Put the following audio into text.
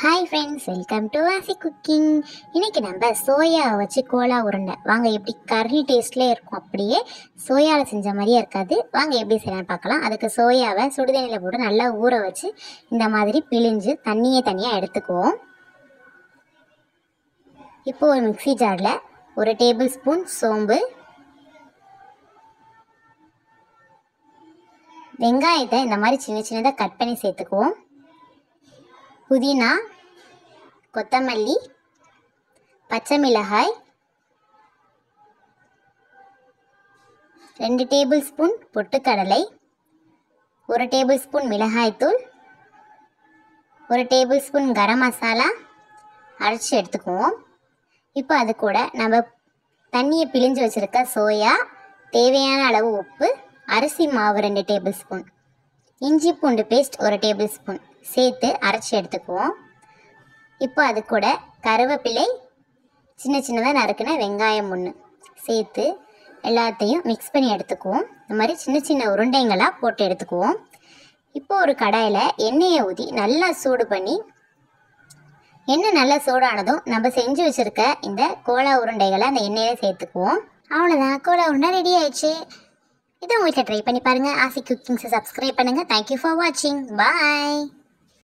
Hi friends, welcome to ஆசி cooking. இன்றைக்கி நம்ம சோயாவை வச்சு கோலா உருண்டை வாங்க. எப்படி கறி டேஸ்ட்லேயே இருக்கும், அப்படியே சோயாவில் செஞ்ச மாதிரியே இருக்காது. வாங்க எப்படி செய்யலான்னு பார்க்கலாம். அதுக்கு சோயாவை சுடுதண்ணியில் போட்டு நல்லா ஊற வச்சு இந்த மாதிரி பிழிஞ்சு தண்ணியை தனியாக எடுத்துக்குவோம். இப்போ ஒரு மிக்ஸி ஜாரில் ஒரு டேபிள் ஸ்பூன் சோம்பு, வெங்காயத்தை இந்த மாதிரி சின்ன சின்னதாக கட் பண்ணி சேர்த்துக்குவோம். புதினா, கொத்தமல்லி, பச்சை மிளகாய், 2 டேபிள் ஸ்பூன் பொட்டுக்கடலை, 1 டேபிள் ஸ்பூன் மிளகாய்த்தூள், 1 டேபிள் ஸ்பூன் கரம் மசாலா அரைச்சி எடுத்துக்குவோம். இப்போ அது கூட நம்ம தண்ணியை பிழிஞ்சு வச்சுருக்க சோயா, தேவையான அளவு உப்பு, அரிசி மாவு 2 டேபிள் ஸ்பூன், இஞ்சி பூண்டு பேஸ்ட் 1 டேபிள் ஸ்பூன் சேர்த்து அரைச்சி எடுத்துக்குவோம். இப்போ அது கூட கருவேப்பிலை, சின்ன சின்னதாக நறுக்கின வெங்காயம் 1 சேர்த்து எல்லாத்தையும் மிக்ஸ் பண்ணி எடுத்துக்குவோம். இந்த மாதிரி சின்ன சின்ன உருண்டைங்களாக போட்டு எடுத்துக்குவோம். இப்போ ஒரு கடாயில் எண்ணெயை ஊற்றி நல்லா சூடு பண்ணி, எண்ணெய் நல்லா சூடானதும் நம்ம செஞ்சு வச்சுருக்க இந்த கோலா உருண்டைகளை அந்த எண்ணெயில சேர்த்துக்குவோம். அவ்வளோதான், கோலா உருண்டை ரெடி ஆயிடுச்சு. இதை உங்கள் வீட்டில் ட்ரை பண்ணி பாருங்கள். ஆசி குக்கிங்ஸை சப்ஸ்கிரைப் பண்ணுங்கள். தேங்க்யூ ஃபார் வாட்சிங். பாய்.